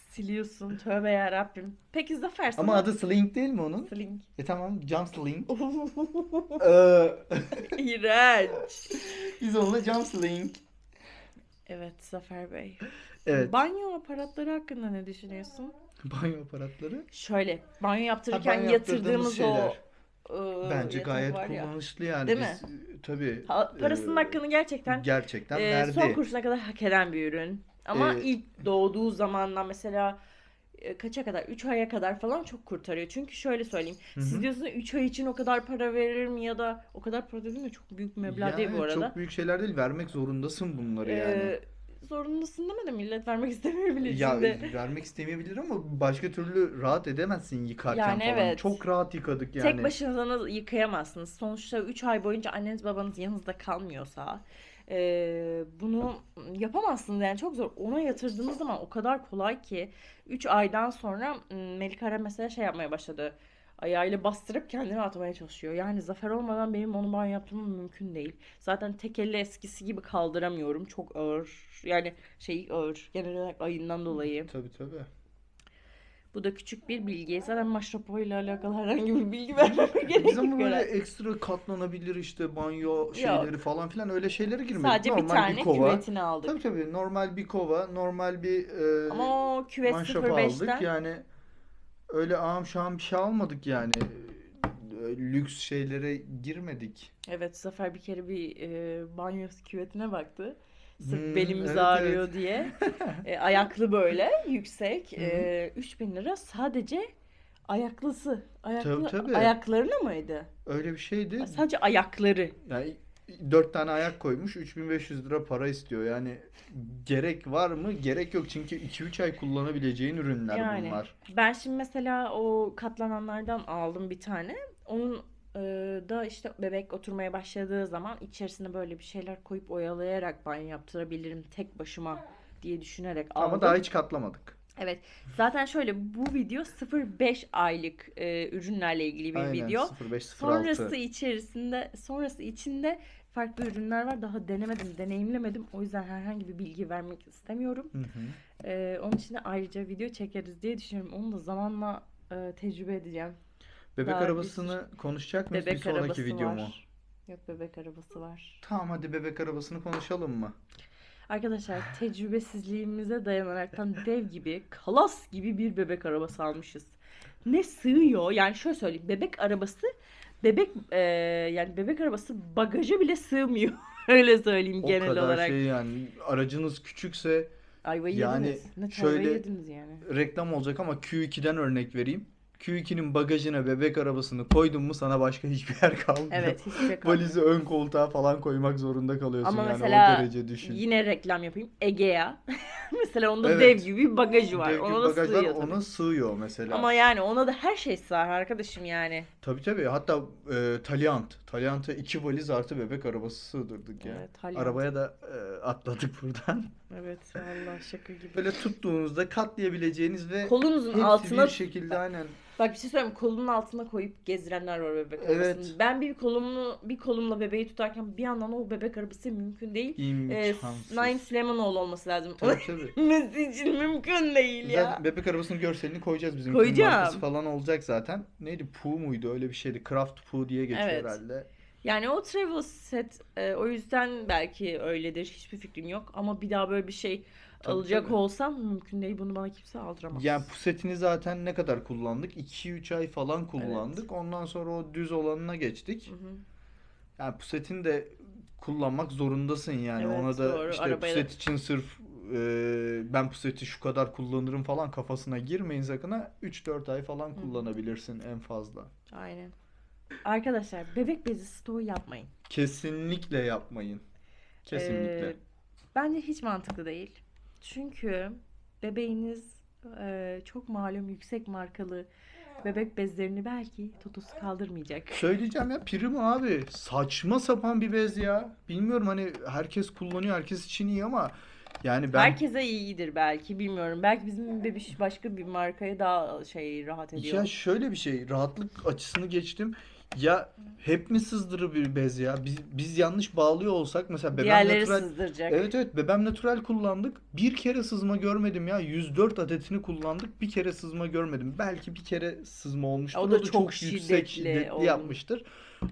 siliyorsun? Tövbe ya Rabbim. Peki Zafer, Ama sana adı Sling değil mi onun? Sling. Tamam, cam Sling. İğrenç. Biz onunla cam Sling. Evet Zafer Bey. Evet. Banyo aparatları hakkında ne düşünüyorsun? Banyo aparatları. Şöyle, banyo Ha, yaptırırken banyo yaptırdığımız yatırdığımız o şeyler. Bence yatak gayet var ya. kullanışlı yani. Değil Biz tabii Parasının hakkını gerçekten gerçekten son verdi. kuruşuna kadar hak eden bir ürün. Ama E, ilk doğduğu zamandan mesela kaça kadar? 3 aya kadar falan çok kurtarıyor. Çünkü şöyle söyleyeyim. hı Siz hı. diyorsunuz 3 ay için o kadar para veririm ya da o kadar para dedim de çok büyük bir meblağ değil bu Yani arada. çok büyük şeyler değil. Vermek zorundasın bunları yani. E, Zorundasın deme de millet vermek istemeyebilir Ya şimdi. vermek istemeyebilir ama başka türlü rahat edemezsin yıkarken Yani falan. evet. Çok rahat yıkadık Tek yani. başınıza yıkayamazsınız. Sonuçta 3 ay boyunca anneniz babanız yanınızda kalmıyorsa bunu yapamazsınız yani çok zor. Ona yatırdığınız zaman o kadar kolay ki 3 aydan sonra Melikara mesela şey yapmaya başladı. Ayağıyla bastırıp kendini atmaya çalışıyor. Yani Zafer olmadan benim onu banyo yaptırmam mümkün değil. Zaten tek elle eskisi gibi kaldıramıyorum. Çok ağır. Yani şey ağır. Genel olarak ayından dolayı. Tabii tabii. Bu da küçük bir bilgi. Zaten maşrapo ile alakalı herhangi bir bilgi vermeme gerek Biz yok ama böyle herhalde. ekstra katlanabilir işte banyo şeyleri Yok. falan filan öyle şeylere girmedik. Sadece bir Normal bir tane kova. küvetini Tabii aldık. tabii normal bir kova, normal bir Ama o küvet manşapa aldık. 05'ten. Yani öyle ağam şahım bir şey almadık yani. Lüks şeylere girmedik. Evet, Zafer bir kere bir banyo küvetine baktı. Sırf belimiz Evet evet. ağrıyor diye. Ayaklı böyle yüksek. Hı hı. 3.000 lira sadece ayaklısı. Tabii Ayaklı tabii. ayaklarına mıydı? Öyle bir şeydi. Sadece ayakları. Yani 4 tane ayak koymuş 3.500 lira para istiyor. Yani gerek var mı? Gerek yok. Çünkü 2-3 ay kullanabileceğin ürünler Yani bunlar. ben şimdi mesela o katlananlardan aldım bir tane. Onun e, da işte bebek oturmaya başladığı zaman içerisine böyle bir şeyler koyup oyalayarak banyo yaptırabilirim tek başıma diye düşünerek Ama daha aldım. hiç katlamadık. Evet. Zaten şöyle bu video 0-5 aylık ürünlerle ilgili bir Aynen video. 0506. Sonrası içinde farklı ürünler var. Daha denemedim, deneyimlemedim. O yüzden herhangi bir bilgi vermek istemiyorum. Hı hı. Onun için de ayrıca video çekeriz diye düşünüyorum. Onu da zamanla tecrübe edeceğim. Bebek Daha bir arabasını konuşacak mıyız bir bebek sonraki arabası video mu? var. Yok, bebek arabası var. Tamam hadi bebek arabasını konuşalım mı? Arkadaşlar tecrübesizliğimize dayanaraktan dev gibi, kalas gibi bir bebek arabası almışız. Ne sığıyor? Yani şöyle söyleyeyim. Yani bebek arabası bagaja bile sığmıyor. Öyle söyleyeyim O genel kadar olarak. şey yani aracınız küçükse Ayvayı yani yediniz. Ne ayvayı şöyle yediniz yani. reklam olacak ama Q2'den örnek vereyim. Q2'nin bagajına bebek arabasını koydun mu sana başka hiçbir yer kalmıyor. Evet, hiçbir şey kalmıyor. Valizi ön koltuğa falan koymak zorunda kalıyorsun Ama yani mesela o derece düşün. yine reklam yapayım. Egea. Mesela onda Evet. dev gibi bir bagajı var. Dev gibi Ona da bagaj var sığıyor tabii. ona sığıyor mesela. Ama yani ona da her şey sığar arkadaşım yani. Tabii tabii hatta Taliant'a 2 valiz artı bebek arabası sığdırdık ya. Evet, Taliant. Arabaya da atladık buradan. Evet, vallahi şaka gibi. Böyle tuttuğunuzda katlayabileceğiniz ve Kolunuzun hepsi altına bir şekilde aynen. bak bir şey söyleyeyim mi? Kolunun altına koyup gezdirenler var bebek Evet. arabasını. Ben bir kolumla bebeği tutarken bir yandan o bebek arabası mümkün değil. İmkansız. Naim Süleymanoğlu olması lazım. Tabii tabii. Messi için mümkün değil ya. Zaten bebek arabasının görselini koyacağız bizim Koyacağım. markası falan olacak zaten. Neydi? Pooh muydu? Öyle bir şeydi. Craft Pooh diye geçiyor Evet. herhalde. Yani o travel set o yüzden belki öyledir. Hiçbir fikrim yok. Ama bir daha böyle bir şey Tabii, alacak tabii. olsam mümkün değil. Bunu bana kimse aldıramaz. Yani pusetini zaten ne kadar kullandık? 2-3 ay falan kullandık. Ondan sonra o düz olanına geçtik. Hı hı. Yani pusetini de kullanmak zorundasın yani. Evet, Ona da doğru. işte Arabaya da- puset için sırf ben puseti şu kadar kullanırım falan kafasına girmeyin sakın ha. 3-4 ay falan Hı. kullanabilirsin en fazla. Aynen. Arkadaşlar bebek bezi stoğu yapmayın. Kesinlikle yapmayın. Kesinlikle. Bence hiç mantıklı değil. Çünkü bebeğiniz çok malum yüksek markalı bebek bezlerini belki totosu kaldırmayacak. Söyleyeceğim ya Prima abi saçma sapan bir bez ya. Bilmiyorum hani herkes kullanıyor herkes için iyi ama yani ben Herkese iyidir belki bilmiyorum. Belki bizim bebiş başka bir markaya daha rahat ediyor. ya şöyle bir şey rahatlık açısını geçtim. Ya hep mi sızdırır bir bez ya? Biz yanlış bağlıyor olsak mesela bebem Diğerleri natural sızdıracak. evet evet bebem natural kullandık. Bir kere sızma görmedim ya. 104 adetini kullandık. Bir kere sızma görmedim. Belki bir kere sızma olmuştur. O da çok yüksek şiddetli olmuş. yapmıştır.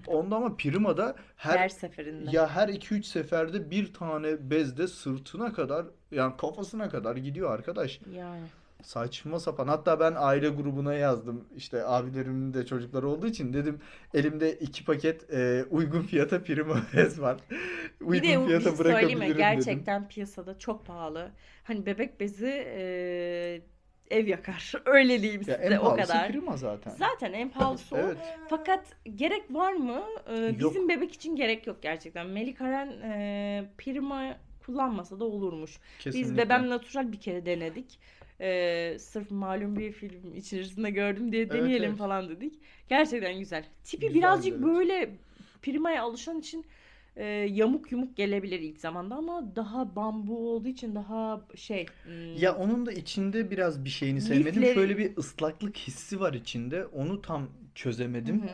Onda ama Prima'da Her seferinde. her 2-3 seferde bir tane bezde sırtına kadar yani kafasına kadar gidiyor arkadaş. Yani. Saçma sapan. Hatta ben aile grubuna yazdım. İşte abilerimin de çocukları olduğu için dedim elimde 2 paket uygun fiyata Primo bez var. Bir Uygun de bir şey fiyata söyleyeyim mi? bırakabilirim dedim. Gerçekten piyasada çok pahalı. Hani bebek bezi ev yakar. Öyle diyeyim Ya size en o pahalısı kadar. Primo zaten. Zaten en pahalısı o. Evet. Fakat gerek var mı? Bizim Yok. bebek için gerek yok gerçekten. Melikaren Prima kullanmasa da olurmuş. Biz Kesinlikle. Bebem Natural bir kere denedik. Sırf malum bir film içerisinde gördüm diye Evet, deneyelim evet. falan dedik. Gerçekten güzel. Tipi Güzel, birazcık evet. böyle Prima'ya alışan için yamuk yumuk gelebilir ilk zamanda ama daha bambu olduğu için daha şey Ya onun da içinde biraz bir şeyini sevmedim. lifleri. Şöyle bir ıslaklık hissi var içinde. Onu tam Hı çözemedim. hı.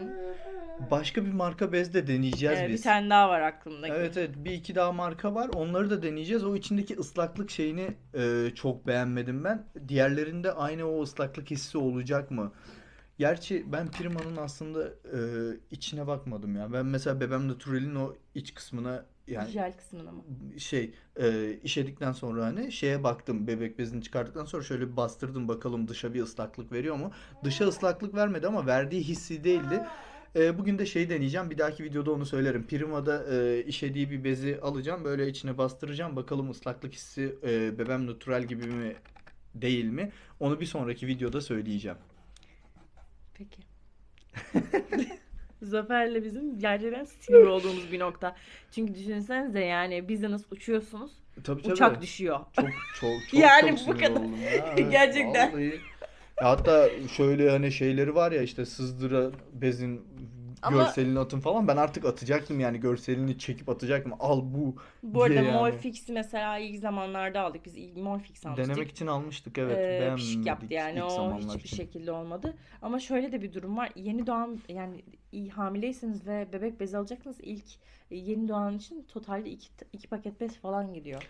Başka bir marka bez de deneyeceğiz Bir biz. tane daha var aklımdaki. Evet, evet, bir iki daha marka var. Onları da deneyeceğiz. O içindeki ıslaklık şeyini çok beğenmedim ben. Diğerlerinde aynı o ıslaklık hissi olacak mı? Gerçi ben Prima'nın aslında içine bakmadım ya. Ben mesela Bebem Natural'in o iç kısmına yani Jel kısmına mı? işedikten sonra hani şeye baktım, bebek bezini çıkardıktan sonra şöyle bir bastırdım bakalım dışa bir ıslaklık veriyor mu? Dışa ıslaklık vermedi ama verdiği hissi değildi. Bugün de şey deneyeceğim. Bir dahaki videoda onu söylerim. Prima'da işediği bir bezi alacağım. Böyle içine bastıracağım. Bakalım ıslaklık hissi Bebem Natural gibi mi değil mi? Onu bir sonraki videoda söyleyeceğim. Peki. Zafer'le bizim gerçekten sinir olduğumuz bir nokta. Çünkü düşünsenize yani business uçuyorsunuz. Tabii, Uçak tabii. düşüyor. Çok çok çok Yani çok bu sinir kadar. oldum ya. Evet, Gerçekten. vallahi. Ya hatta şöyle hani şeyleri var ya işte sızdıra bezin Ama görselini atın falan. Ben artık atacaktım yani görselini çekip atacaktım. Al bu bu diye arada yani. Molfix'i mesela ilk zamanlarda aldık. Biz ilk Molfix almıştık. Denemek için almıştık, evet. Pişik yaptı Beğenmedik yani ilk o zamanlar hiçbir için. şekilde olmadı. Ama şöyle de bir durum var. Yeni doğan yani hamileyseniz ve bebek bezi alacaksınız ilk yeni doğan için totalde iki paket bez falan gidiyor.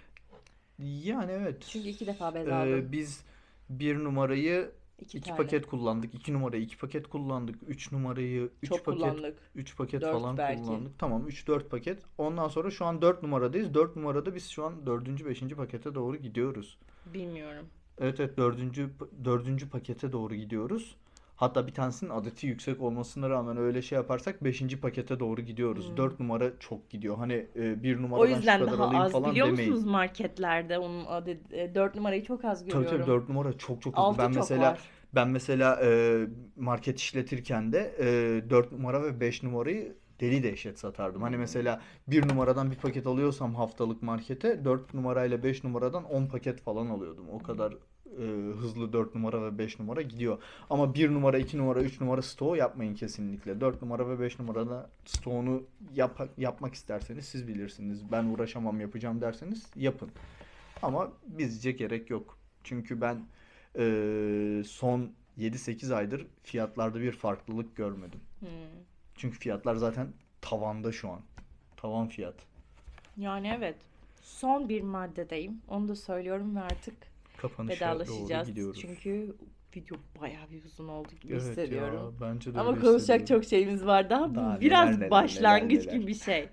Yani evet. Çünkü 2 defa bez aldım. Biz bir numarayı 2 2 tane. paket kullandık. 2 numarayı 2 paket kullandık. 3 numarayı 3 Çok paket kullandık. 3 paket 4 falan belki. kullandık. Tamam, 3-4 paket. Ondan sonra şu an 4 numaradayız. 4 numarada biz şu an dördüncü beşinci pakete doğru gidiyoruz. Bilmiyorum. Evet, evet, dördüncü pakete doğru gidiyoruz. Hatta bir tanesinin adeti yüksek olmasına rağmen öyle şey yaparsak beşinci pakete doğru gidiyoruz. Hmm. 4 numara çok gidiyor. Hani bir O numaradan şu yüzden kadar daha alayım az falan biliyor demeyin. musunuz marketlerde onun adı 4 numarayı çok az Tabii, tabii, görüyorum. 4 numara çok çok hızlı. 6 Ben çok mesela var. ben mesela market işletirken de 4 numara ve 5 numarayı deli dehşet satardım. Hani Hmm. mesela bir numaradan bir paket alıyorsam haftalık markete 4 numarayla 5 numaradan 10 paket falan alıyordum. O kadar hızlı 4 numara ve 5 numara gidiyor. Ama bir numara, 2 numara, 3 numara stoğu yapmayın kesinlikle. 4 numara ve 5 numarada stoğunu yapmak isterseniz siz bilirsiniz. Ben uğraşamam yapacağım derseniz yapın. Ama bizce gerek yok. Çünkü ben son 7-8 aydır fiyatlarda bir farklılık görmedim. Hmm. Çünkü fiyatlar zaten tavanda şu an. Tavan fiyat. Yani evet. Son bir maddedeyim. Onu da söylüyorum ve artık Kapanışa doğru vedalaşacağız. gidiyoruz. Çünkü video bayağı bir uzun oldu gibi Evet hissediyorum. ya, bence de Ama öyle konuşacak hissediyorum. çok şeyimiz var daha. Daha Bu biraz neler başlangıç neler. gibi bir şey.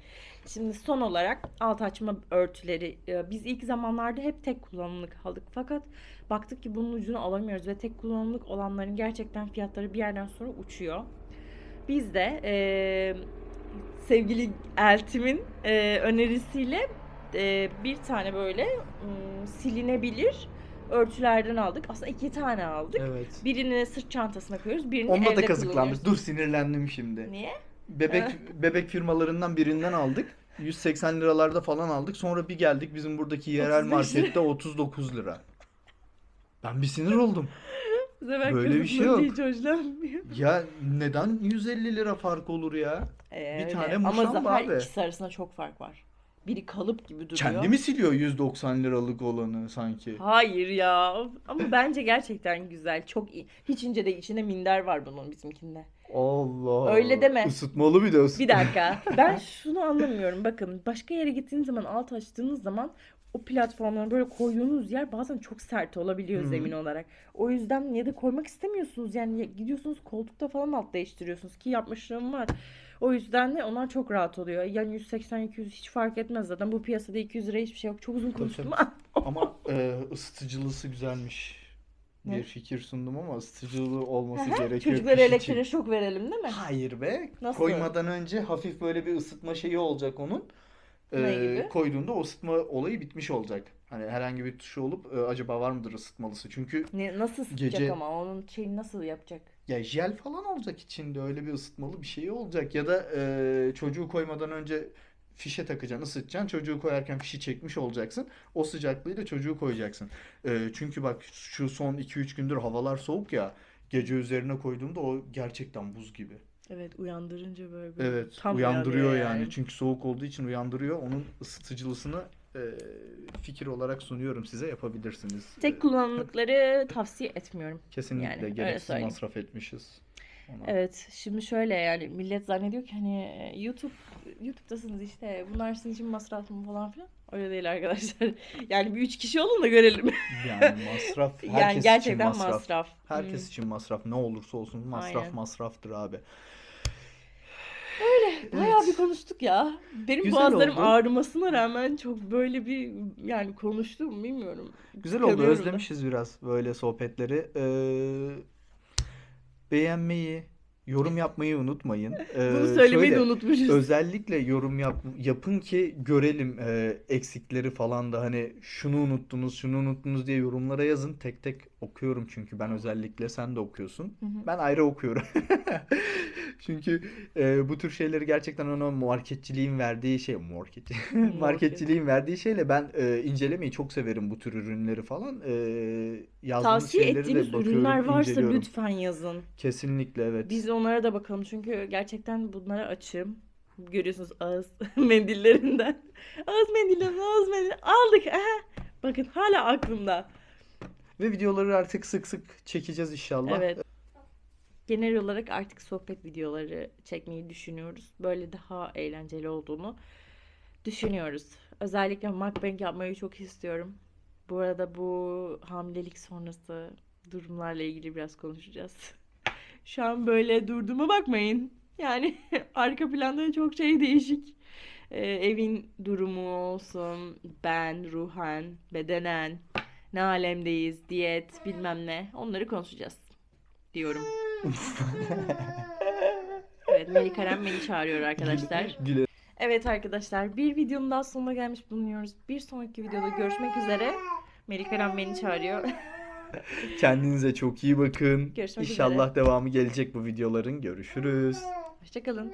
Şimdi son olarak alt açma örtüleri. Biz ilk zamanlarda hep tek kullanımlık aldık. Fakat baktık ki bunun ucunu alamıyoruz ve tek kullanımlık olanların gerçekten fiyatları bir yerden sonra uçuyor. Biz de sevgili Eltim'in önerisiyle bir tane böyle silinebilir örtülerden aldık. Aslında 2 tane aldık. Evet. Birini sırt çantasına koyuyoruz, birini Onda da evde kazıklandık. kullanıyoruz. Dur, sinirlendim şimdi. Niye? Bebek firmalarından birinden aldık. 180 liralarda falan aldık. Sonra bir geldik bizim buradaki yerel 35 lira. markette 39 lira. Ben bir sinir oldum. Bu sefer Böyle bir şey kazıklanınca yok. hiç hoşlanmıyor. Ya neden 150 lira fark olur ya? Bir Öyle. tane Ama muşamba Zafer abi. ikisi arasında çok fark var. Biri kalıp gibi duruyor. Kendi mi siliyor 190 liralık olanı sanki? Hayır ya. Ama bence gerçekten güzel. Çok iyi. Hiç ince de içinde minder var bunun bizimkinde. Allah. Öyle deme. Isıtmalı bir de Bir dakika. Ben şunu anlamıyorum. Bakın başka yere gittiğiniz zaman alt açtığınız zaman o platformlara böyle koyduğunuz yer bazen çok sert olabiliyor Hı. zemin olarak. O yüzden ya da koymak istemiyorsunuz. Yani gidiyorsunuz koltukta falan alt değiştiriyorsunuz ki yapmışlığım var. O yüzden de onlar çok rahat oluyor. Yani 180-200 hiç fark etmez zaten. Bu piyasada 200 liraya hiçbir şey yok. Çok uzun Tabii, konuştum. tabii. Ama ısıtıcılısı güzelmiş. Ne? bir fikir sundum ama ısıtıcılığı olması gerekiyor. Çocuklara piş için. elektriğe şok verelim değil mi? Hayır be. Nasıl? Koymadan önce hafif böyle bir ısıtma şeyi olacak onun. Ne gibi? Koyduğunda o ısıtma olayı bitmiş olacak. Hani herhangi bir tuşu olup acaba var mıdır ısıtmalısı? Çünkü Nasıl sıcak gece ama onun şeyini nasıl yapacak? ya jel falan olacak içinde, öyle bir ısıtmalı bir şey olacak. Ya da çocuğu koymadan önce fişe takacaksın, ısıtacaksın. Çocuğu koyarken fişi çekmiş olacaksın. O sıcaklığıyla çocuğu koyacaksın. Çünkü bak şu son 2-3 gündür havalar soğuk ya. Gece üzerine koyduğumda o gerçekten buz gibi. Evet, uyandırınca böyle Evet, tam uyandırıyor uyanıyor yani. Çünkü soğuk olduğu için uyandırıyor. Onun ısıtıcılısını e, fikir olarak sunuyorum size, yapabilirsiniz. Tek kullanımlıkları tavsiye etmiyorum. Kesinlikle Yani öyle gereksiz söyleyeyim. masraf etmişiz ona. Evet, şimdi şöyle yani millet zannediyor ki hani YouTube'dasınız işte bunlar sizin için masraf mı falan filan. Öyle değil arkadaşlar. Yani bir 3 kişi olun da görelim. Yani masraf Yani herkes için gerçekten masraf. masraf. Herkes için masraf. Ne olursa olsun masraf Aynen. masraftır abi. Bayağı Evet. bir konuştuk ya. Benim Güzel boğazlarım oldu. ağrımasına rağmen çok böyle bir yani konuştum bilmiyorum. Güzel oldu. Tıkanıyorum da. Özlemişiz biraz böyle sohbetleri. Beğenmeyi, yorum yapmayı unutmayın. Bunu söylemeyi de Şöyle unutmuşuz. özellikle yorum yapın ki görelim eksikleri falan da, hani şunu unuttunuz, şunu unuttunuz diye yorumlara yazın. Tek tek okuyorum çünkü ben, özellikle sen de okuyorsun. Hı hı. Ben ayrı okuyorum. Çünkü bu tür şeyleri gerçekten, ona marketçiliğin verdiği şey, marketçiliğin verdiği şeyle ben incelemeyi çok severim, bu tür ürünleri falan. Yazdığınız Tavsiye şeyleri ettiğiniz de ürünler bakıyorum, varsa inceliyorum. lütfen yazın. Kesinlikle evet. Biz onlara da bakalım çünkü gerçekten bunlara açığım. Görüyorsunuz ağız mendillerinden. Ağız mendili aldık. Aha. Bakın hala aklımda. Ve videoları artık sık sık çekeceğiz inşallah. Evet. Genel olarak artık sohbet videoları çekmeyi düşünüyoruz. Böyle daha eğlenceli olduğunu düşünüyoruz. Özellikle mukbang yapmayı çok istiyorum. Bu arada bu hamilelik sonrası durumlarla ilgili biraz konuşacağız. Şu an böyle durduğuma bakmayın. Yani arka planda çok şey değişik. Evin durumu olsun, ben, ruhen, bedenen, ne alemdeyiz, diyet, bilmem ne. Onları konuşacağız diyorum. Evet, Melih beni çağırıyor arkadaşlar. Güle. Evet arkadaşlar, bir videonun daha sonuna gelmiş bulunuyoruz. Bir sonraki videoda görüşmek üzere. Melih beni çağırıyor. Kendinize çok iyi bakın. Görüşmek İnşallah üzere. devamı gelecek bu videoların. Görüşürüz. Hoşçakalın.